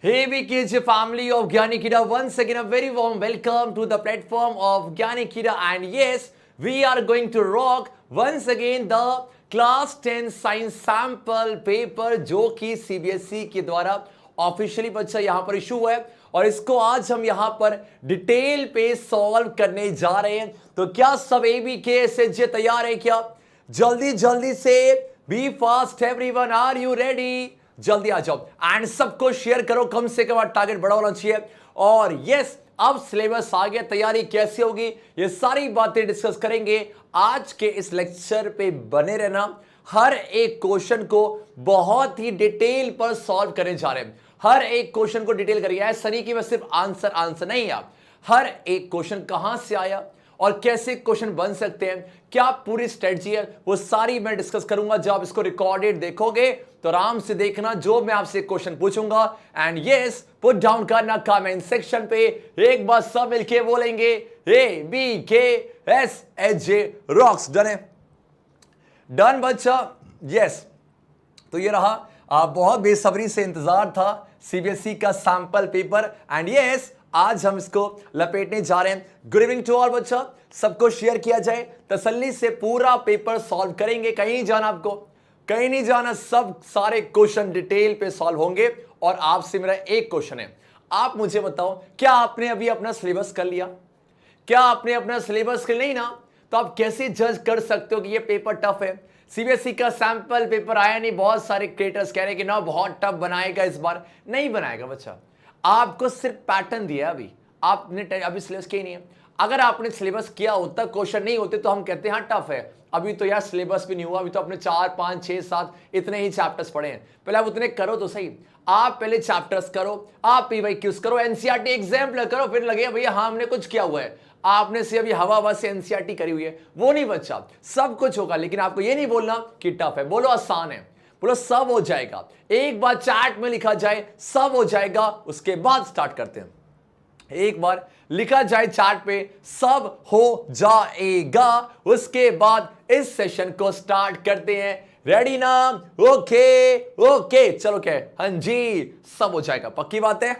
Hey kids, family of Gyanikida, once again a very warm welcome to the platform of Gyanikida, and yes, we are going to rock once again the class 10 science sample paper जो कि CBSE के द्वारा officially बच्चा यहाँ पर issue है और इसको आज हम यहाँ पर डिटेल पे सॉल्व करने जा रहे हैं। तो क्या सब AB के SHJ तैयार है क्या? जल्दी जल्दी से be fast everyone, are you ready? जल्दी आ जाओ एंड सबको शेयर करो, कम से कम टारगेट बड़ा होना चाहिए। और यस, अब सिलेबस आ गया, तैयारी कैसे होगी ये सारी बातें डिस्कस करेंगे आज के इस लेक्चर पे। बने रहना, हर एक क्वेश्चन को बहुत ही डिटेल पर सॉल्व करने जा रहे हैं। हर एक क्वेश्चन को डिटेल करिए, ऐसा नहीं कि बस सिर्फ आंसर नहीं। आप हर एक क्वेश्चन कहां से आया और कैसे क्वेश्चन बन सकते हैं, क्या पूरी स्ट्रेटजी है, वो सारी मैं डिस्कस करूंगा। जब आप इसको रिकॉर्डेड देखोगे तो आराम से देखना जो मैं आपसे क्वेश्चन पूछूंगा। एंड यस, पुट डाउन करना कमेंट सेक्शन पे, एक बार सब मिलके बोलेंगे ABKSHJ रॉक्स। डन है? डन बच्चा? यस। तो ये रहा, बहुत बेसब्री से इंतजार था सीबीएसई का सैंपल पेपर एंड यस, आज हम इसको लपेटने जा रहे हैं। गुड इवनिंग टू ऑल बच्चा, सबको शेयर किया जाए, तसल्ली से पूरा पेपर सॉल्व करेंगे। कहीं नहीं जाना, आपको कहीं नहीं जाना, सब सारे क्वेश्चन डिटेल पे सॉल्व होंगे। और आपसे मेरा एक क्वेश्चन है, आप मुझे बताओ, क्या आपने अभी अपना सिलेबस कर लिया? क्या आपने अपना सिलेबस कर नहीं ना, तो आप कैसे जज कर सकते हो कि ये पेपर टफ है? सीबीएसई का सैंपल पेपर आया नहीं, बहुत सारे क्रिएटर्स कह रहे हैं कि ना बहुत टफ बनाएगा इस बार। नहीं बनाएगा बच्चा, आपको सिर्फ पैटर्न दिया, अभी आपने अभी सिलेबस किया नहीं है। अगर आपने सिलेबस किया होता, क्वेश्चन नहीं होते, तो हम कहते हैं हाँ टफ है। अभी तो यार सिलेबस भी नहीं हुआ, अभी तो अपने 4, 5, 6, 7 इतने ही चैप्टर्स पढ़े हैं। पहले आप उतने करो तो सही, आप पहले चैप्टर्स करो, आप PYQs करो, एनसीईआरटी एग्जाम्पल करो, फिर लगे भैया हाँ हमने कुछ किया हुआ है। आपने से अभी हवा से एनसीईआरटी करी हुई है, वो नहीं बच्चा, सब कुछ होगा। लेकिन आपको ये नहीं बोलना कि टफ है, बोलो आसान है, बोलो सब हो जाएगा। एक बार चैट में लिखा जाए सब हो जाएगा, उसके बाद स्टार्ट करते हैं। एक बार लिखा जाए चैट पे सब हो जाएगा, उसके बाद इस सेशन को स्टार्ट करते हैं। रेडी ना? ओके चलो, क्या हाँ जी, सब हो जाएगा, पक्की बात है?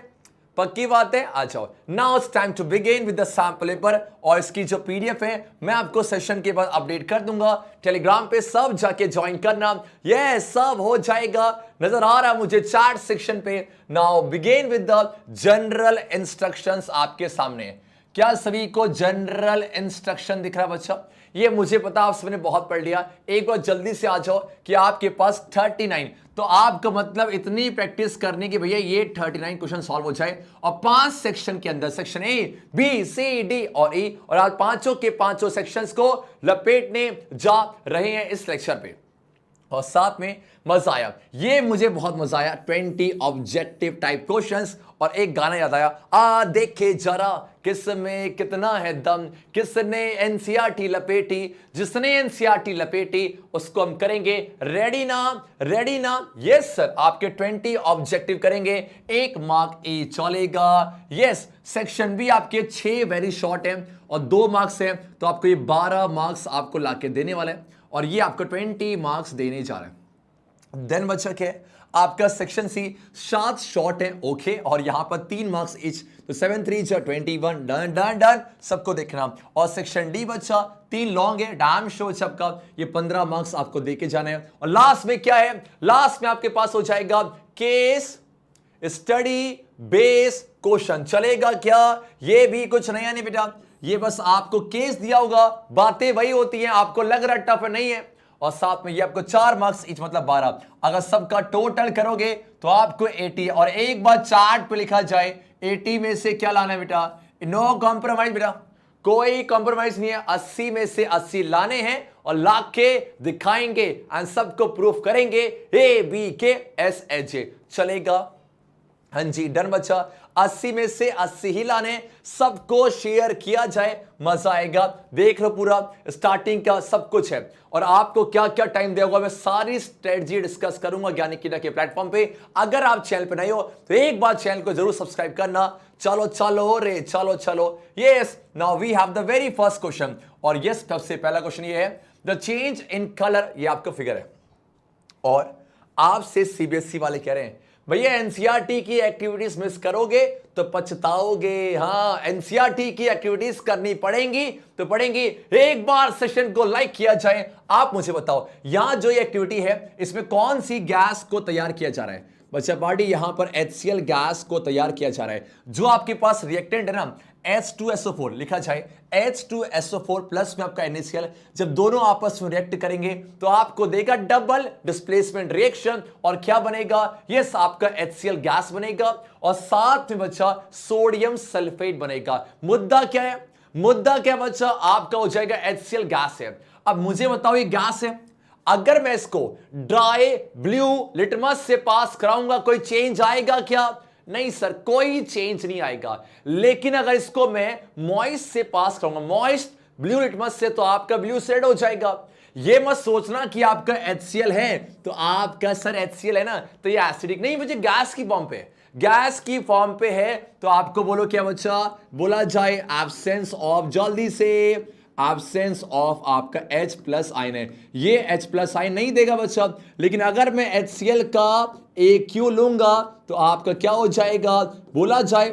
पक्की बात है, आ जाओ। Now it's time to begin with the sample paper. और इसकी जो PDF है मैं आपको सेशन के बाद अपडेट कर दूंगा। टेलीग्राम पे सब जाके ज्वाइन करना। ये सब हो जाएगा, नजर आ रहा है मुझे चैट सेक्शन पे। Now begin with the general instructions आपके सामने। क्या सभी को जनरल इंस्ट्रक्शन दिख रहा है बच्चा? ये मुझे पता आप सबने बहुत पढ़ लिया। एक बार जल्दी से आ जाओ कि आपके पास 39, तो आपका मतलब इतनी प्रैक्टिस करने की भैया ये 39 क्वेश्चन सॉल्व हो जाए। और 5 सेक्शन के अंदर, section A, B, C, D और E, और आज पांचों के पांचों सेक्शंस को लपेटने जा रहे हैं इस लेक्चर पे। और साथ में मजा आया, ये मुझे बहुत मजा आया, 20 ऑब्जेक्टिव टाइप क्वेश्चंस। और एक गाना याद आया, आ देखे जरा किसमें कितना है दम, किसने एनसीईआरटी लपेटी, जिसने एनसीईआरटी लपेटी उसको हम करेंगे रेडी ना? रेडी ना? यस सर, आपके 20 ऑब्जेक्टिव करेंगे, 1 मार्क ए चलेगा। यस, सेक्शन बी आपके 6 वेरी शॉर्ट हैं और 2 मार्क्स हैं, तो आपको ये 12 मार्क्स आपको लाके देने वाले हैं और ये आपको 20 मार्क्स देने जा रहे हैं। देन बच्चा क्या है आपका सेक्शन सी, 7 शॉर्ट है, ओके, और यहां पर 3 मार्क्स ईच, तो 7 3 21। डन डन डन, सबको देखना। और सेक्शन डी बच्चा 3 लॉन्ग है, डैम शो सबका, ये 15 मार्क्स आपको देके जाना है। और लास्ट में क्या है? लास्ट में आपके पास हो जाएगा केस स्टडी बेस क्वेश्चन। चलेगा क्या? ये भी कुछ नया नहीं बेटा, ये बस आपको केस दिया होगा, बातें वही होती हैं, आपको लग रहा टफ नहीं है। और साथ में ये आपको 4 मार्क्स ईच, मतलब 12। अगर सबका टोटल करोगे तो आपको 80। और एक बार चार्ट पे लिखा जाए 80 में से क्या लाना है बेटा? नो कॉम्प्रोमाइज बेटा, कोई कॉम्प्रोमाइज नहीं है। 80 में से 80 लाने हैं और ला के दिखाएंगे एंड सबको प्रूफ करेंगे ABKSHJ। चलेगा? हाँ जी, डन बच्चा। 80 में से 80 ही लाने, सबको शेयर किया जाए, मजा आएगा। देख लो पूरा स्टार्टिंग का सब कुछ है। और आपको क्या क्या टाइम देगा, मैं सारी स्ट्रेटजी डिस्कस करूंगा ज्ञानिकीडा के प्लेटफॉर्म पे। अगर आप चैनल पे नए हो तो एक बार चैनल को जरूर सब्सक्राइब करना। चलो चलो रे, चलो। Yes, now we have the very first question. और यस, सबसे पहला क्वेश्चन ये है, द चेंज इन कलर, ये आपका फिगर है। और आपसे सीबीएसई वाले कह रहे हैं भैया एनसीईआरटी की एक्टिविटीज मिस करोगे तो पछताओगे। हाँ, एनसीईआरटी की एक्टिविटीज करनी पड़ेंगी तो पड़ेंगी। एक बार सेशन को लाइक किया जाए। आप मुझे बताओ यहां जो ये एक्टिविटी है इसमें कौन सी गैस को तैयार किया जा रहा है? बच्चा पार्टी यहां पर HCl गैस को तैयार किया जा रहा है। जो आपके पास रिएक्टेंट है ना H2SO4 लिखा जाए, H2SO4 प्लस में आपका NaCl, जब दोनों आपस में रिएक्ट करेंगे तो आपको देगा डबल डिस्प्लेसमेंट रिएक्शन। और क्या बनेगा? यस, आपका HCl गैस बनेगा और साथ में बच्चा सोडियम सल्फेट बनेगा। मुद्दा क्या है? मुद्दा क्या बच्चा? आपका हो जाएगा HCl गैस है। अब मुझे बताओ ये गैस है, अगर मैं इसको ड्राई ब्लू लिटमस से पास कराऊंगा कोई चेंज आएगा क्या? नहीं सर, कोई चेंज नहीं आएगा। लेकिन अगर इसको मैं मॉइस्ट से पास करूंगा, मॉइस्ट ब्लू लिटमस से, तो आपका ब्लू शेड हो जाएगा। ये मत सोचना कि आपका HCl है तो आपका सर HCl है ना तो ये एसिडिक नहीं, मुझे गैस की फॉर्म पे, गैस की फॉर्म पे है तो आपको बोलो क्या बच्चा? बोला जाए एब्सेंस ऑफ, जल्दी से, एब्सेंस ऑफ आपका H प्लस आयन है। ये H प्लस आयन नहीं देगा बच्चा, लेकिन अगर मैं HCl का AQ लूंगा तो आपका क्या हो जाएगा? बोला जाए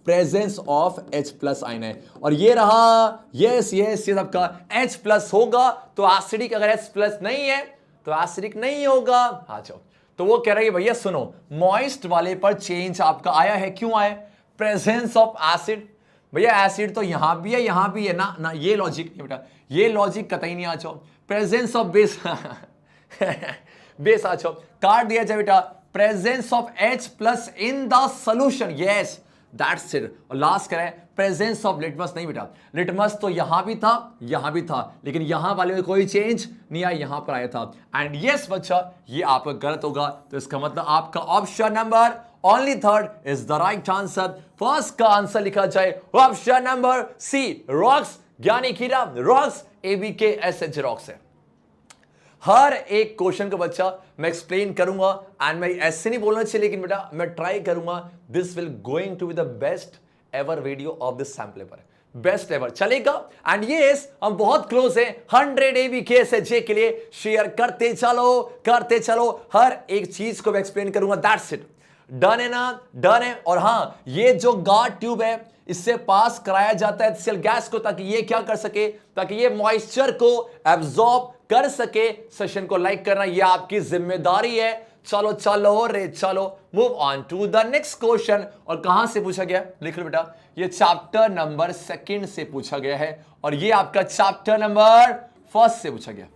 presence of H plus ion है। और ये रहा, यस यस, ये आपका H प्लस होगा तो एसिडिक, अगर H प्लस नहीं है तो एसिडिक नहीं होगा। हाँ चलो, तो वो कह रही है भैया सुनो, मॉइस्ट वाले पर चेंज आपका आया है, क्यों आया? Presence of acid. भैया एसिड तो यहां भी है, यहां भी है ना, ना ये लॉजिक नहीं बेटा, ये लॉजिक कतई नहीं। आ जाओ, प्रेजेंस ऑफ बेस बेस आ जाओ, काट दिया जाए बेटा, presence of H plus in the solution, yes that's it. और लास्ट करें प्रेजेंस ऑफ लिटमस, नहीं बेटा, लिटमस तो यहां भी था, यहां भी था, लेकिन यहां वाले में कोई चेंज नहीं आया, यहां पर आया था। एंड यस बच्चा, ये आपका गलत होगा, तो इसका मतलब आपका option number only third is the right answer. First का आंसर लिखा जाए ऑप्शन नंबर सी, रॉक्स, ज्ञानी कीरा रॉक्स, ABKSH रॉक्स है। हर एक क्वेश्चन का बच्चा मैं एक्सप्लेन करूंगा एंड मैं ऐसे नहीं बोलना चाहिए, लेकिन बेटा मैं ट्राई करूंगा। This will going to be the best ever video of this same paper, best ever चलेगा। एंड यस, हम बहुत क्लोज हैं 100 ABKSH के लिए। शेयर करते चलो, करते चलो, हर एक चीज को मैं एक्सप्लेन करूंगा। दैट्स इट, डन है ना? डन है। और हां, ये जो गार्ड ट्यूब है इससे पास कराया जाता है HCl गैस को, ताकि ये क्या कर सके, ताकि ये मॉइस्चर को एब्जॉर्ब कर सके। सेशन को लाइक करना ये आपकी जिम्मेदारी है। चलो चलो रे चलो, move on to the next question. और कहां से पूछा गया? लिख लो बेटा, ये चैप्टर नंबर 2 से पूछा गया है और ये आपका चैप्टर नंबर 1 से पूछा गया।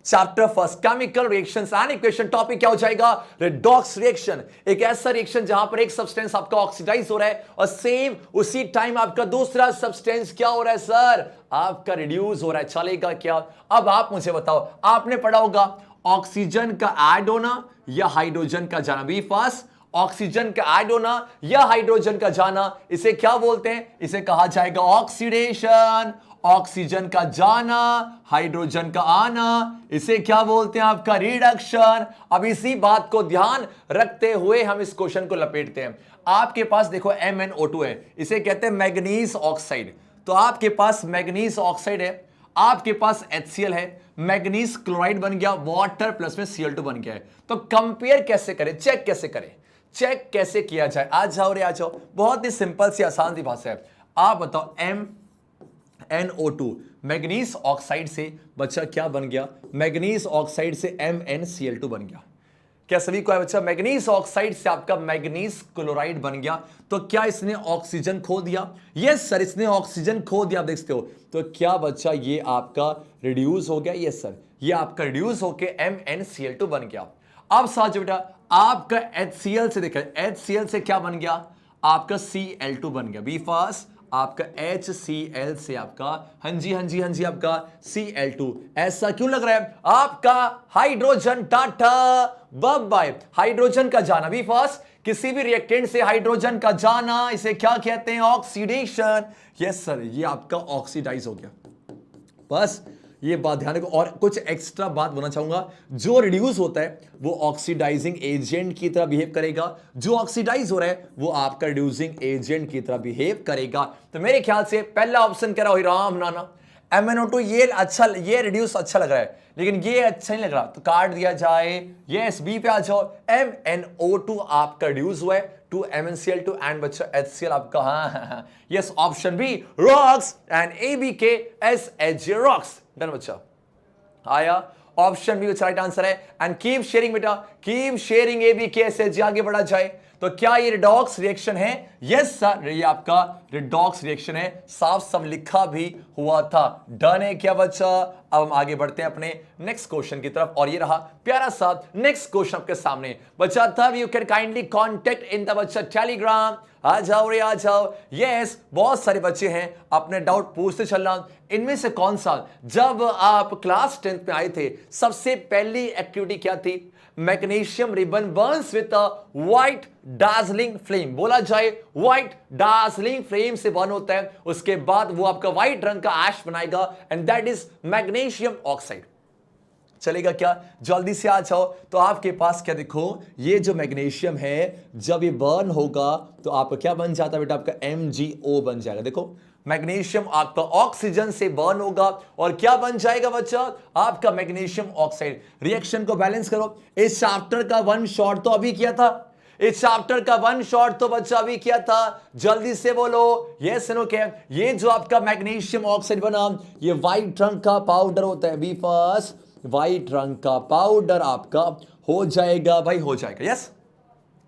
Chapter 1 chemical reactions and equation. Topic क्या हो जाएगा? Redox reaction. एक ऐसा रिएक्शन जहां पर एक सब्सटेंस आपका ऑक्सीडाइज हो रहा है और सेम उसी टाइम आपका दूसरा सब्सटेंस क्या हो रहा है सर? आपका रिड्यूस हो रहा है। चलेगा क्या? अब आप मुझे बताओ, आपने पढ़ा होगा ऑक्सीजन का ऐड होना या हाइड्रोजन का जाना। बी फास्ट, ऑक्सीजन का ऐड होना या हाइड्रोजन का जाना, इसे क्या बोलते हैं? इसे कहा जाएगा ऑक्सीडेशन। ऑक्सीजन का जाना, हाइड्रोजन का आना, इसे क्या बोलते हैं? आपका रिडक्शन। अब इसी बात को ध्यान रखते हुए हम इस क्वेश्चन को लपेटते हैं। आपके पास देखो MnO2 है, इसे कहते हैं मैग्नीज ऑक्साइड। तो आपके पास मैग्नीज ऑक्साइड है, आपके पास HCl है, मैग्नीज क्लोराइड बन गया, वाटर प्लस में Cl2 बन गया है। तो कंपेयर कैसे करें, चेक कैसे करें, चेक कैसे किया जाए? आ जाओ रे आ जाओ, बहुत ही सिंपल सी आसान सी भाषा है। आप बताओ MnO2 मैग्नीज ऑक्साइड से बच्चा क्या बन गया? मैग्नीज ऑक्साइड से MnCl2 बन गया। क्या सभी को है बच्चा? मैग्नीज ऑक्साइड से आपका मैग्नीज क्लोराइड बन गया। तो क्या इसने ऑक्सीजन खो दिया? यस सर, इसने ऑक्सीजन खो दिया, आप देख सकते हो। तो क्या बच्चा ये आपका रिड्यूस हो गया? यस सर, ये आपका रिड्यूस होके MnCl2 बन गया। अब साथ बेटा आपका HCl से देखा, HCl से क्या बन गया? आपका Cl2 बन गया। बी फास्ट, आपका HCl से आपका हाँ जी आपका Cl2। ऐसा क्यों लग रहा है? आपका hydrogen tata bye bye, hydrogen का जाना। बी फास्ट, किसी भी रिएक्टेंट से हाइड्रोजन का जाना, इसे क्या कहते हैं? ऑक्सीडेशन। यस सर, ये आपका ऑक्सीडाइज हो गया। बस ये बात ध्यान रखो। और कुछ एक्स्ट्रा बात बोलना चाहूंगा, जो रिड्यूस होता है वो ऑक्सीडाइजिंग एजेंट की तरह बिहेव करेगा, जो ऑक्सीडाइज हो रहा है वो आपका रिड्यूसिंग एजेंट की तरह बिहेव करेगा। तो मेरे ख्याल से पहला ऑप्शन कह रहा हो राम नाना, MnO2 ये अच्छा, ये रिड्यूस अच्छा लग रहा है, लेकिन ये अच्छा नहीं लग रहा, तो काट दिया जाए। यस, बी पे आ जाओ। MnO2 आपका रिड्यूस हुआ है टू MnCl2 एंड बच्चा HCl आपका, हाँ, yes, option B rocks and ABKSHJ rocks. Done बच्चा, आया ऑप्शन बी राइट आंसर है। एंड कीप शेयरिंग बेटा, कीप शेयरिंग ABKSHJ, आगे बढ़ा जाए। तो क्या ये रिडॉक्स रिएक्शन है? यस सर, ये आपका रिडॉक्स रिएक्शन है, साफ साफ लिखा भी हुआ था। डन है क्या बच्चा? अब हम आगे बढ़ते हैं अपने नेक्स्ट क्वेश्चन की तरफ, और ये रहा प्यारा सा नेक्स्ट क्वेश्चन आपके सामने। बच्चा तब you can kindly contact in the बच्चा टेलीग्राम। आ जाओ रे, आ जाओ। यस, बहुत सारे बच्चे हैं, अपने डाउट पूछते चलना। इनमें से कौन सा, जब आप क्लास 10th में आए थे, सबसे पहली एक्टिविटी क्या थी? Magnesium ribbon Burns with a white Darjeeling flame. बोला जाए व्हाइट डार्जलिंग फ्लेम से बर्न होता है, उसके बाद वो आपका व्हाइट रंग का ऐश बनाएगा, and that is magnesium oxide. चलेगा क्या? जल्दी से आ जाओ। तो आपके पास क्या देखो, ये जो मैग्नीशियम है, जब ये बर्न होगा तो आपका क्या बन जाता है बेटा? आपका MgO बन जाएगा। देखो, मैग्नीशियम आपका ऑक्सीजन से बर्न होगा और क्या बन जाएगा बच्चा? आपका मैग्नीशियम ऑक्साइड। रिएक्शन को बैलेंस करो। इस चैप्टर का वन शॉट तो अभी किया था, इस चैप्टर का वन शॉट तो बच्चा अभी किया था। जल्दी से बोलो यस नो क्या? ये जो आपका मैग्नीशियम ऑक्साइड बना, ये व्हाइट रंग का पाउडर होता है। बी फर्स्ट, व्हाइट रंग का पाउडर आपका हो जाएगा भाई, हो जाएगा। यस,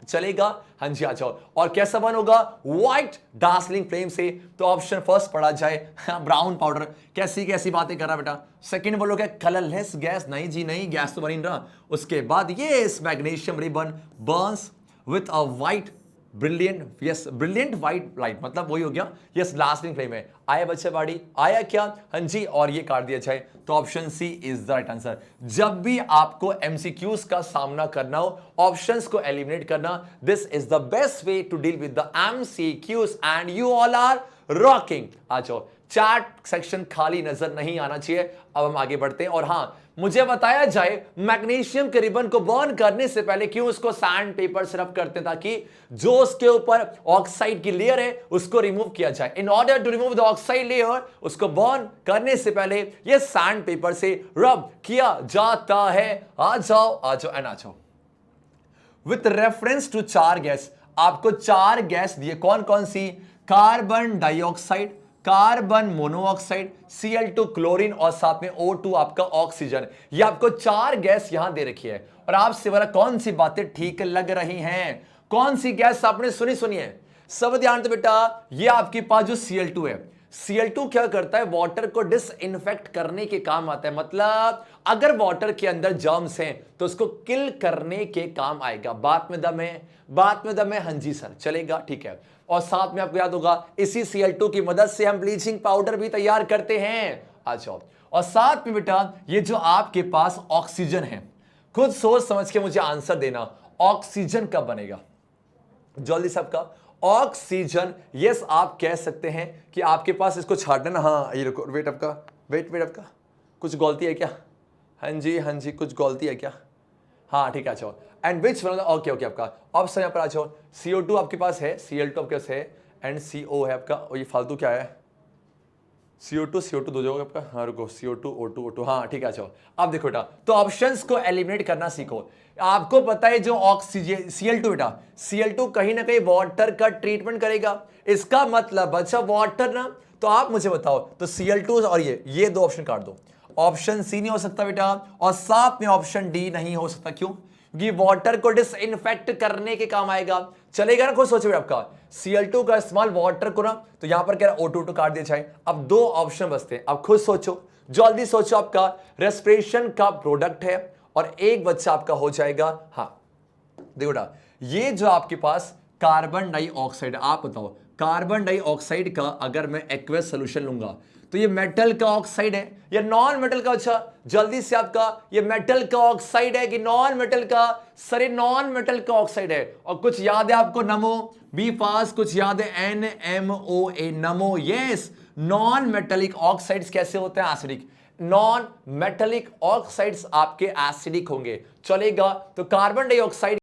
चलेगा। हाँ जी, आ जाओ। और कैसा बन होगा? व्हाइट डार्सलिंग फ्लेम से। तो ऑप्शन फर्स्ट पढ़ा जाए, ब्राउन पाउडर। कैसी कैसी बातें कर रहा बेटा? सेकंड बोलोगे कलरलेस गैस, नहीं जी नहीं, गैस तो बनी नहीं रहा। उसके बाद ये इस magnesium ribbon Burns with a white brilliant, yes, brilliant white light, मतलब वही हो गया। यस, लास्टिंग फ्लेम है। आया बच्चे बाड़ी, आया क्या? हाँ जी, और ये काट दिया जाए। तो option C is the right answer. जब भी आपको MCQs का सामना करना हो, ऑप्शंस को एलिमिनेट करना, this is the best way to deal with the MCQs and you all are rocking. आ जाओ, चैट सेक्शन खाली नजर नहीं आना चाहिए। अब हम आगे बढ़ते हैं। और हाँ, मुझे बताया जाए मैग्नीशियम के रिबन को बर्न करने से पहले क्यों उसको सैंड पेपर से रब करते हैं, ताकि जो उसके ऊपर ऑक्साइड की लेयर है उसको रिमूव किया जाए। In order to remove the oxide layer, उसको बर्न करने से पहले ये सैंड पेपर से रब किया जाता है। आ जाओ, आ जाओ एंड आ जाओ। विथ रेफरेंस टू 4 गैस, आपको 4 गैस दिए। कौन कौन सी? Carbon dioxide, carbon monoxide, Cl2 chlorine, और साथ में O2 आपका ऑक्सीजन। ये आपको 4 गैस यहां दे रखी है। और आपसे बोला कौन सी बातें ठीक लग रही हैं, कौन सी गैस आपने सुनी है? सब ध्यान दो बेटा। ये आपके पास जो Cl2 है, Cl2 क्या करता है? वाटर को डिसइंफेक्ट करने के काम आता है। मतलब अगर वाटर के अंदर जर्म्स हैं तो उसको किल करने के काम आएगा। बात में दम है, बात में दम है। हाँ जी सर, चलेगा, ठीक है। और साथ में आपको याद होगा, इसी Cl2 की मदद से हम ब्लीचिंग पाउडर भी तैयार करते हैं। आ जाओ। और साथ में बेटा, ये जो आपके पास ऑक्सीजन है, खुद सोच समझ के मुझे आंसर देना, ऑक्सीजन कब बनेगा? जल्दी सबका। ऑक्सीजन, यस, आप कह सकते हैं कि आपके पास, इसको छाट देना। हाँ, ये रुको, वेट आपका, वेट आपका, कुछ गलती है क्या? हाँ जी, हाँ जी, कुछ गलती है क्या? हाँ ठीक है, अच्छा। And which one, okay okay, आपका ऑप्शन यहाँ पर आ जाओ। CO2 आपके पास है, Cl2 आपके पास है, एंड CO है आपका। और ये फालतू क्या है? CO2 दो जाओगे आपका। हाँ रुको, CO2 O2, हाँ ठीक है, अच्छा। अब देखो बेटा, तो ऑप्शंस को एलिमिनेट करना सीखो। आपको पता है जो ऑक्सीजन Cl2 बेटा, Cl2 कहीं ना कहीं वाटर का ट्रीटमेंट करेगा। इसका मतलब अच्छा वाटर ना, तो आप मुझे बताओ, तो Cl2 और ये 2 ऑप्शन काट दो। ऑप्शन सी नहीं हो सकता बेटा, और साथ में ऑप्शन डी नहीं हो सकता। क्यों? क्योंकि वाटर को डिसइंफेक्ट करने के काम आएगा। चलेगा ना? खुद सोचो आपका Cl2 का इस्तेमाल वाटर को ना, तो यहां पर क्या O2 काट दिया जाए। अब 2 ऑप्शन बचते हैं। अब खुद सोचो, जल्दी सोचो। आपका रेस्पिरेशन का प्रोडक्ट है और एक बच्चा आपका हो जाएगा। हाँ देखो बेटा, ये जो आपके पास कार्बन डाइऑक्साइड, आप बताओ कार्बन डाइऑक्साइड का अगर मैं एक्वस सोल्यूशन लूंगा तो ये मेटल का ऑक्साइड है या नॉन मेटल का? अच्छा जल्दी से, आपका ये मेटल का ऑक्साइड है कि नॉन मेटल का? सर ये नॉन मेटल का ऑक्साइड है। और कुछ याद है आपको? नमो, बी फास्ट, कुछ याद है? NMOA, नमो। यस, नॉन मेटेलिक ऑक्साइड्स कैसे होते हैं? एसिडिक। नॉन मेटेलिक ऑक्साइड्स आपके एसिडिक होंगे। चलेगा? तो कार्बन डाइऑक्साइड